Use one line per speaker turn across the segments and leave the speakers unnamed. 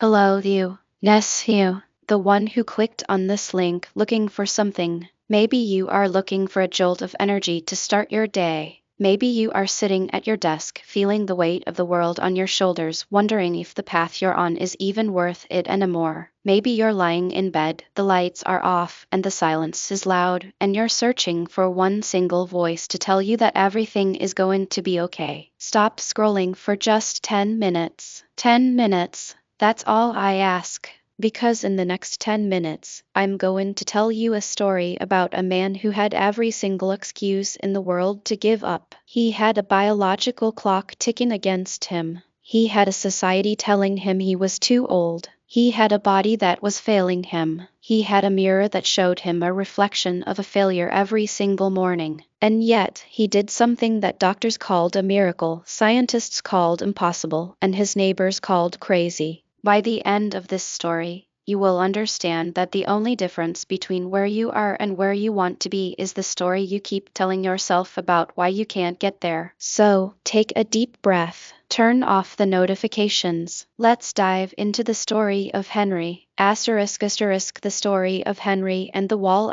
Hello, you. Yes, you. The one who clicked on this link looking for something. Maybe you are looking for a jolt of energy to start your day. Maybe you are sitting at your desk feeling the weight of the world on your shoulders, wondering if the path you're on is even worth it anymore. Maybe you're lying in bed, the lights are off, and the silence is loud, and you're searching for one single voice to tell you that everything is going to be okay. Stop scrolling for just 10 minutes. 10 minutes. That's all I ask, because in the next 10 minutes, I'm going to tell you a story about a man who had every single excuse in the world to give up. He had a biological clock ticking against him. He had a society telling him he was too old. He had a body that was failing him. He had a mirror that showed him a reflection of a failure every single morning. And yet, he did something that doctors called a miracle, scientists called impossible, and his neighbors called crazy. By the end of this story, you will understand that the only difference between where you are and where you want to be is the story you keep telling yourself about why you can't get there. So, take a deep breath. Turn off the notifications. Let's dive into the story of Henry. The story of Henry and the wall.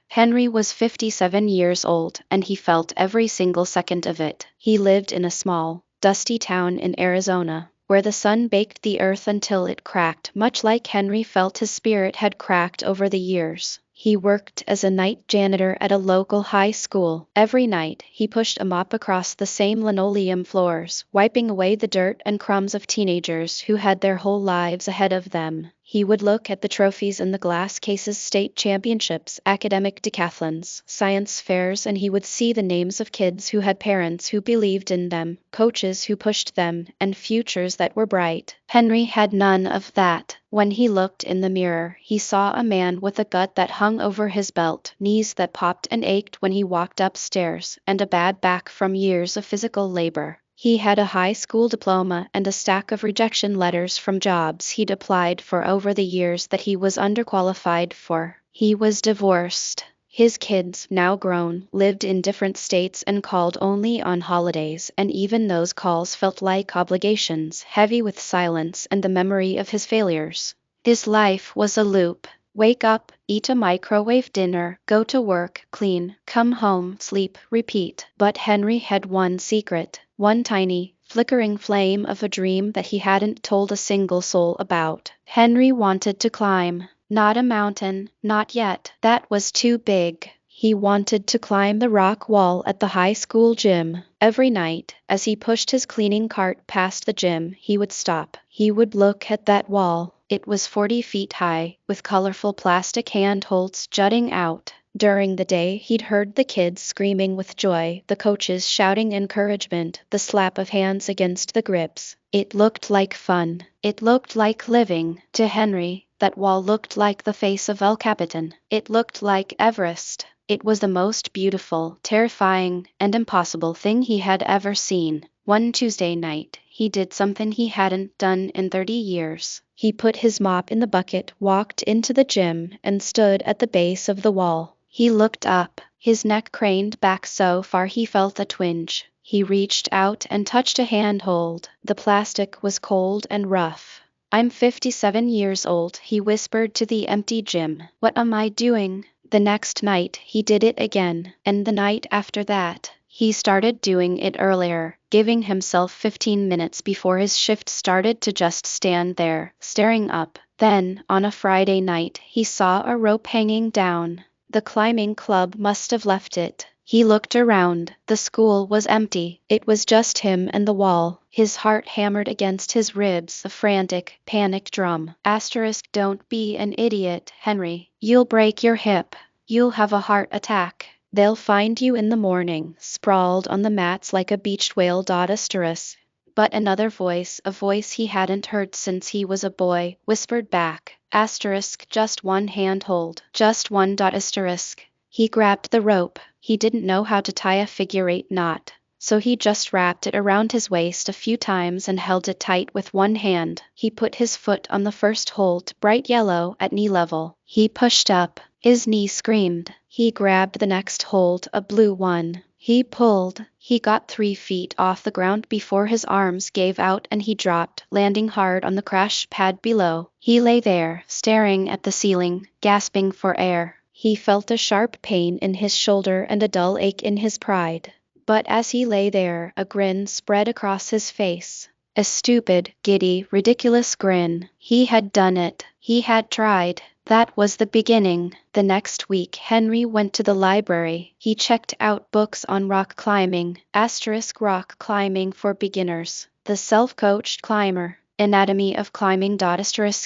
Henry was 57 years old, and he felt every single second of it. He lived in a small, dusty town in Arizona, where the sun baked the earth until it cracked, much like Henry felt his spirit had cracked over the years. He worked as a night janitor at a local high school. Every night, he pushed a mop across the same linoleum floors, wiping away the dirt and crumbs of teenagers who had their whole lives ahead of them. He would look at the trophies in the glass cases: state championships, academic decathlons, science fairs, and he would see the names of kids who had parents who believed in them, coaches who pushed them, and futures that were bright. Henry had none of that. When he looked in the mirror, he saw a man with a gut that hung over his belt, knees that popped and ached when he walked upstairs, and a bad back from years of physical labor. He had a high school diploma and a stack of rejection letters from jobs he'd applied for over the years that he was underqualified for. He was divorced. His kids, now grown, lived in different states and called only on holidays, and even those calls felt like obligations, heavy with silence and the memory of his failures. His life was a loop. Wake up, eat a microwave dinner, go to work, clean, come home, sleep, repeat. But Henry had one secret, one tiny, flickering flame of a dream that he hadn't told a single soul about. Henry wanted to climb. Not a mountain, not yet. That was too big. He wanted to climb the rock wall at the high school gym. Every night, as he pushed his cleaning cart past the gym, he would stop. He would look at that wall. It was 40 feet high, with colorful plastic handholds jutting out. During the day, he'd heard the kids screaming with joy, the coaches shouting encouragement, the slap of hands against the grips. It looked like fun. It looked like living. To Henry, that wall looked like the face of El Capitan. It looked like Everest. It was the most beautiful, terrifying, and impossible thing he had ever seen. One Tuesday night, he did something he hadn't done in 30 years. He put his mop in the bucket, walked into the gym, and stood at the base of the wall. He looked up, his neck craned back so far he felt a twinge. He reached out and touched a handhold. The plastic was cold and rough. "I'm 57 years old," he whispered to the empty gym. "What am I doing?" The next night, he did it again, and the night after that. He started doing it earlier, giving himself 15 minutes before his shift started to just stand there, staring up. Then, on a Friday night, he saw a rope hanging down. The climbing club must have left it. He looked around. The school was empty. It was just him and the wall. His heart hammered against his ribs, a frantic, panic drum. Don't be an idiot, Henry. You'll break your hip. You'll have a heart attack. They'll find you in the morning, sprawled on the mats like a beached whale. But another voice, a voice he hadn't heard since he was a boy, whispered back, just one handhold, just one. He grabbed the rope. He didn't know how to tie a figure-8 knot, so he just wrapped it around his waist a few times and held it tight with one hand. He put his foot on the first hold, bright yellow, at knee level. He pushed up. His knee screamed. He grabbed the next hold, a blue one. He pulled. He got 3 feet off the ground before his arms gave out and he dropped, landing hard on the crash pad below. He lay there, staring at the ceiling, gasping for air. He felt a sharp pain in his shoulder and a dull ache in his pride. But as he lay there, a grin spread across his face. A stupid, giddy, ridiculous grin. He had done it. He had tried. That was the beginning. The next week Henry went to the library. He checked out books on rock climbing, rock climbing for beginners, the self-coached climber, anatomy of climbing.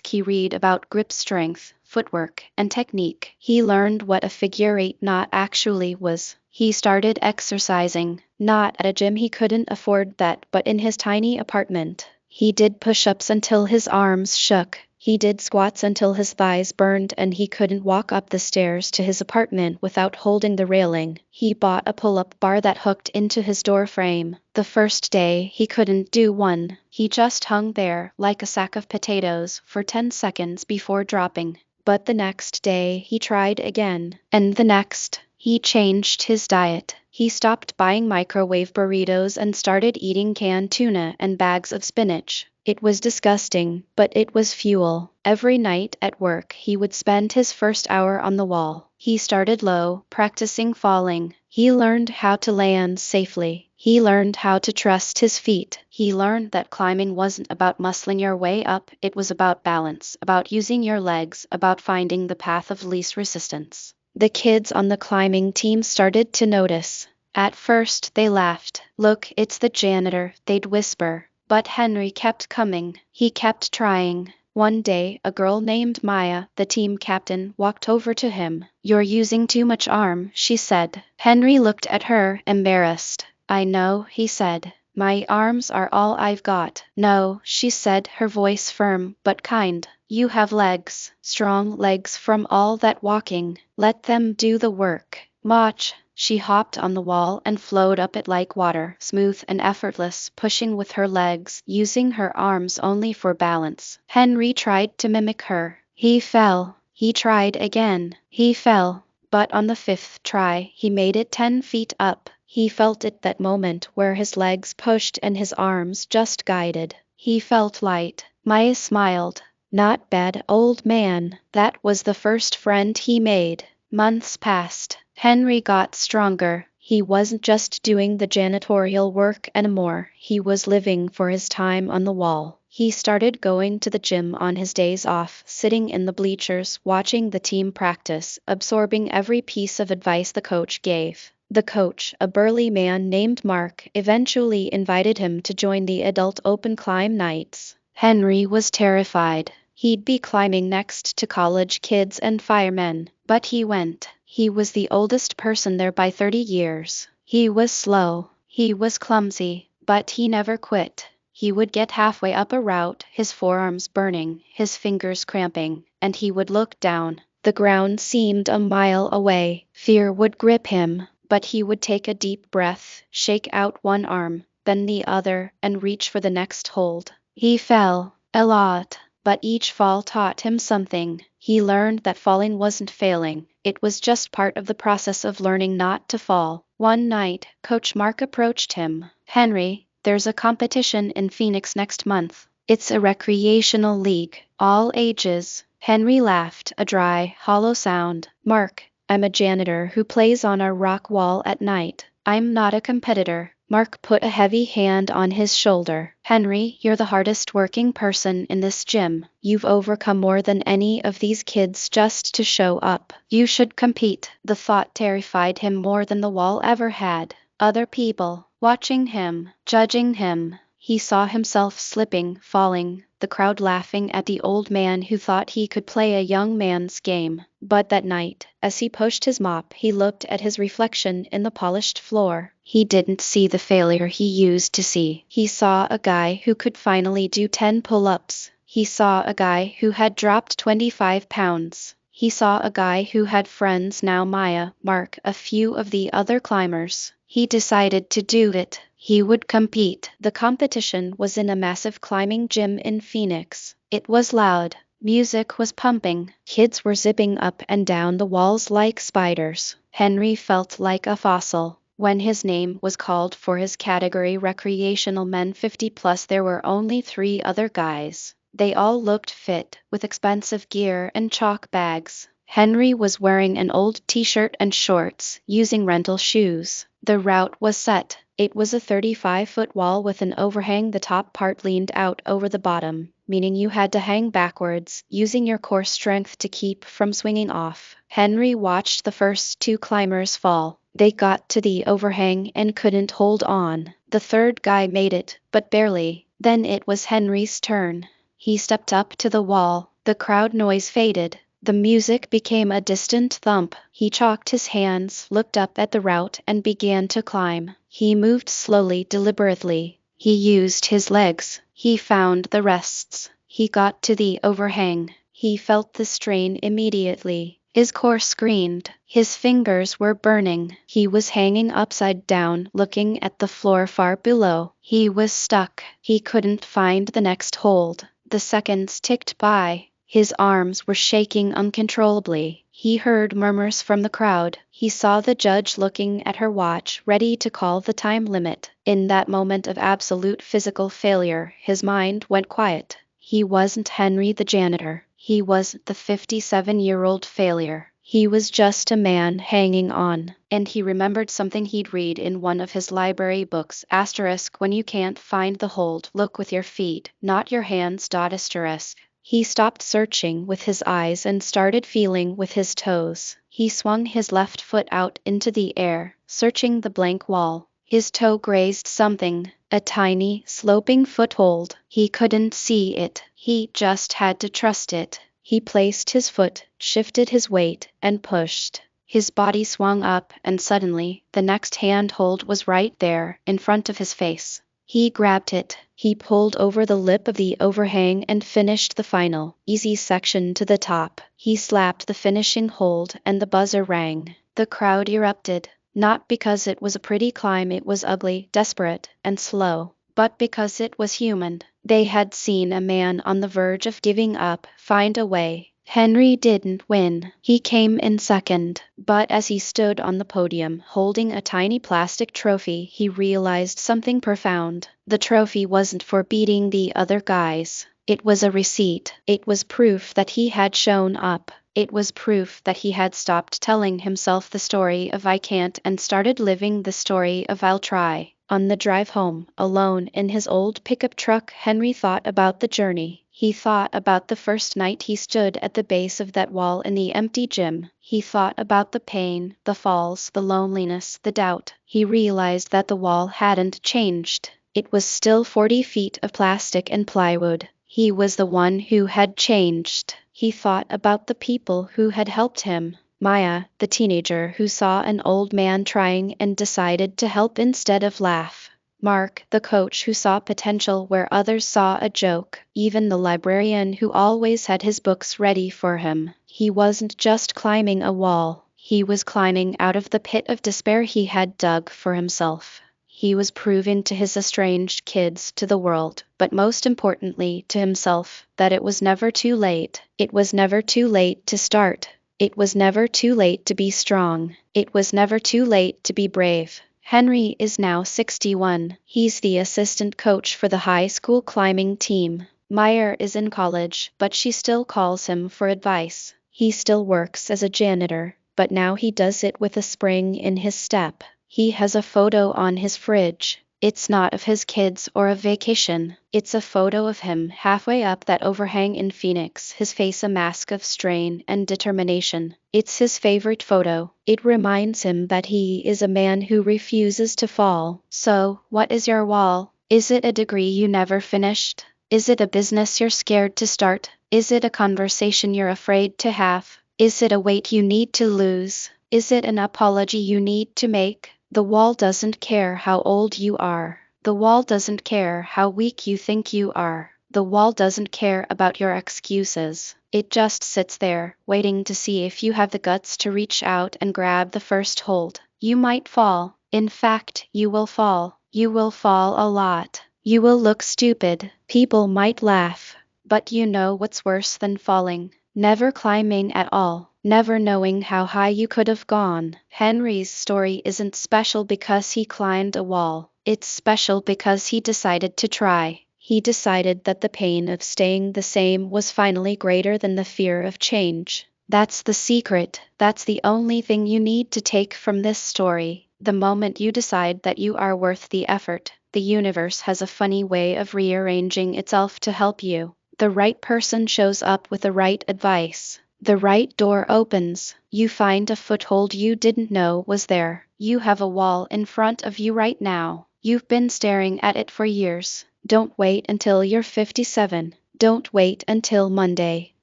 He read about grip strength, footwork, and technique. He learned what a figure eight knot actually was. He started exercising, not at a gym, he couldn't afford that, but in his tiny apartment. He did push-ups until his arms shook. He did squats until his thighs burned and he couldn't walk up the stairs to his apartment without holding the railing. He bought a pull-up bar that hooked into his door frame. The first day he couldn't do one. He just hung there like a sack of potatoes for 10 seconds before dropping. But the next day he tried again, and the next. He changed his diet. He stopped buying microwave burritos and started eating canned tuna and bags of spinach. It was disgusting, but it was fuel. Every night at work he would spend his first hour on the wall. He started low, practicing falling. He learned how to land safely. He learned how to trust his feet. He learned that climbing wasn't about muscling your way up, it was about balance, about using your legs, about finding the path of least resistance. The kids on the climbing team started to notice. At first they laughed. "Look, it's the janitor," they'd whisper. But Henry kept coming. He kept trying. One day, a girl named Maya, the team captain, walked over to him. "You're using too much arm," she said. Henry looked at her, embarrassed. "I know," he said. "My arms are all I've got." "No," she said, her voice firm but kind. "You have legs, strong legs from all that walking. Let them do the work. Watch." She hopped on the wall and flowed up it like water, smooth and effortless, pushing with her legs, using her arms only for balance. Henry tried to mimic her. He fell. He tried again. He fell. But on the 5th try, he made it 10 feet up. He felt it that moment where his legs pushed and his arms just guided. He felt light. Maya smiled. "Not bad, old man." That was the first friend he made. Months passed. Henry got stronger. He wasn't just doing the janitorial work anymore. He was living for his time on the wall. He started going to the gym on his days off, sitting in the bleachers, watching the team practice, absorbing every piece of advice the coach gave. The coach, a burly man named Mark, eventually invited him to join the adult open climb nights. Henry was terrified. He'd be climbing next to college kids and firemen, but he went. He was the oldest person there by 30 years. He was slow. He was clumsy, but he never quit. He would get halfway up a route, his forearms burning, his fingers cramping, and he would look down. The ground seemed a mile away. Fear would grip him, but he would take a deep breath, shake out one arm, then the other, and reach for the next hold. He fell. A lot. But each fall taught him something. He learned that falling wasn't failing. It was just part of the process of learning not to fall. One night, Coach Mark approached him. "Henry, there's a competition in Phoenix next month. It's a recreational league, all ages." Henry laughed, a dry, hollow sound. "Mark, I'm a janitor who plays on our rock wall at night. I'm not a competitor." Mark put a heavy hand on his shoulder. "Henry, you're the hardest working person in this gym. You've overcome more than any of these kids just to show up. You should compete." The thought terrified him more than the wall ever had. Other people, watching him, judging him. He saw himself slipping, falling, the crowd laughing at the old man who thought he could play a young man's game. But that night, as he pushed his mop, he looked at his reflection in the polished floor. He didn't see the failure he used to see. He saw a guy who could finally do 10 pull-ups. He saw a guy who had dropped 25 pounds. He saw a guy who had friends now, Maya, Mark, a few of the other climbers. He decided to do it. He would compete. The competition was in a massive climbing gym in Phoenix. It was loud. Music was pumping. Kids were zipping up and down the walls like spiders. Henry felt like a fossil. When his name was called for his category recreational men 50 plus, there were only 3 other guys. They all looked fit, with expensive gear and chalk bags. Henry was wearing an old t-shirt and shorts, using rental shoes. The route was set. It was a 35-foot wall with an overhang. The top part leaned out over the bottom, meaning you had to hang backwards, using your core strength to keep from swinging off. Henry watched the first 2 climbers fall. They got to the overhang and couldn't hold on. The third guy made it, but barely. Then it was Henry's turn. He stepped up to the wall. The crowd noise faded. The music became a distant thump. He chalked his hands, looked up at the route, and began to climb. He moved slowly, deliberately. He used his legs. He found the rests. He got to the overhang. He felt the strain immediately. His core screamed. His fingers were burning. He was hanging upside down, looking at the floor far below. He was stuck. He couldn't find the next hold. The seconds ticked by. His arms were shaking uncontrollably. He heard murmurs from the crowd. He saw the judge looking at her watch, ready to call the time limit. In that moment of absolute physical failure, his mind went quiet. He wasn't Henry the janitor. He wasn't the 57-year-old failure. He was just a man hanging on. And he remembered something he'd read in one of his library books. Asterisk, when you can't find the hold, look with your feet, not your hands. Asterisk. He stopped searching with his eyes and started feeling with his toes. He swung his left foot out into the air, searching the blank wall. His toe grazed something, a tiny, sloping foothold. He couldn't see it. He just had to trust it. He placed his foot, shifted his weight, and pushed. His body swung up, and suddenly, the next handhold was right there, in front of his face. He grabbed it. He pulled over the lip of the overhang and finished the final, easy section to the top. He slapped the finishing hold, and the buzzer rang. The crowd erupted. Not because it was a pretty climb, it was ugly, desperate, and slow, but because it was human. They had seen a man on the verge of giving up find a way. Henry didn't win. He came in second, but as he stood on the podium holding a tiny plastic trophy, he realized something profound. The trophy wasn't for beating the other guys. It was a receipt. It was proof that he had shown up. It was proof that he had stopped telling himself the story of I can't and started living the story of I'll try. On the drive home, alone in his old pickup truck, Henry thought about the journey. He thought about the first night he stood at the base of that wall in the empty gym. He thought about the pain, the falls, the loneliness, the doubt. He realized that the wall hadn't changed. It was still 40 feet of plastic and plywood. He was the one who had changed. He thought about the people who had helped him. Maya, the teenager who saw an old man trying and decided to help instead of laugh. Mark, the coach who saw potential where others saw a joke. Even the librarian who always had his books ready for him. He wasn't just climbing a wall. He was climbing out of the pit of despair he had dug for himself. He was proving to his estranged kids, to the world, but most importantly to himself, that it was never too late. It was never too late to start. It was never too late to be strong. It was never too late to be brave. Henry is now 61. He's the assistant coach for the high school climbing team. Meyer is in college, but she still calls him for advice. He still works as a janitor, but now he does it with a spring in his step. He has a photo on his fridge. It's not of his kids or a vacation. It's a photo of him halfway up that overhang in Phoenix, his face a mask of strain and determination. It's his favorite photo. It reminds him that he is a man who refuses to fall. So, what is your wall? Is it a degree you never finished? Is it a business you're scared to start? Is it a conversation you're afraid to have? Is it a weight you need to lose? Is it an apology you need to make? The wall doesn't care how old you are. The wall doesn't care how weak you think you are. The wall doesn't care about your excuses. It just sits there, waiting to see if you have the guts to reach out and grab the first hold. You might fall. In fact, you will fall. You will fall a lot. You will look stupid. People might laugh. But you know what's worse than falling? never climbing at all, never knowing how high you could have gone. Henry's story isn't special because he climbed a wall. It's special because he decided to try. He decided that the pain of staying the same was finally greater than the fear of change. That's the secret. That's the only thing you need to take from this story. The moment you decide that you are worth the effort, the universe has a funny way of rearranging itself to help you. The right person shows up with the right advice. The right door opens. You find a foothold you didn't know was there. You have a wall in front of you right now. You've been staring at it for years. Don't wait until you're 57. Don't wait until Monday.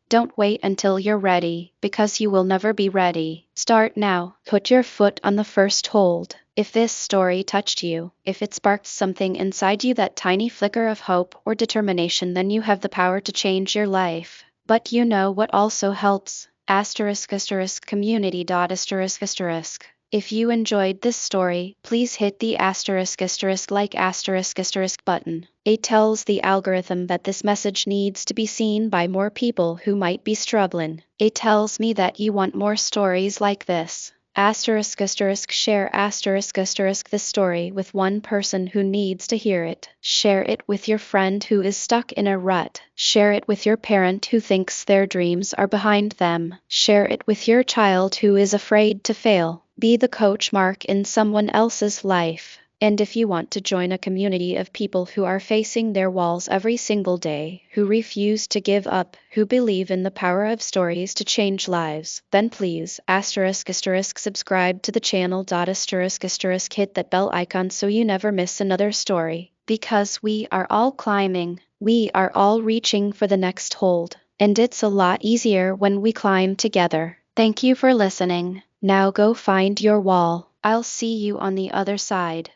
Don't wait until you're ready, because you will never be ready. Start now. Put your foot on the first hold. If this story touched you, if it sparked something inside you, that tiny flicker of hope or determination, then you have the power to change your life. But you know what also helps? *community. If you enjoyed this story, please hit the *like button. It tells the algorithm that this message needs to be seen by more people who might be struggling. It tells me that you want more stories like this. Share this story with one person who needs to hear it. Share it with your friend who is stuck in a rut. Share it with your parent who thinks their dreams are behind them. Share it with your child who is afraid to fail. Be the coach mark in someone else's life. And if you want to join a community of people who are facing their walls every single day, who refuse to give up, who believe in the power of stories to change lives, then please subscribe to the channel. Hit that bell icon so you never miss another story. Because we are all climbing, we are all reaching for the next hold, and it's a lot easier when we climb together. Thank you for listening. Now go find your wall. I'll see you on the other side.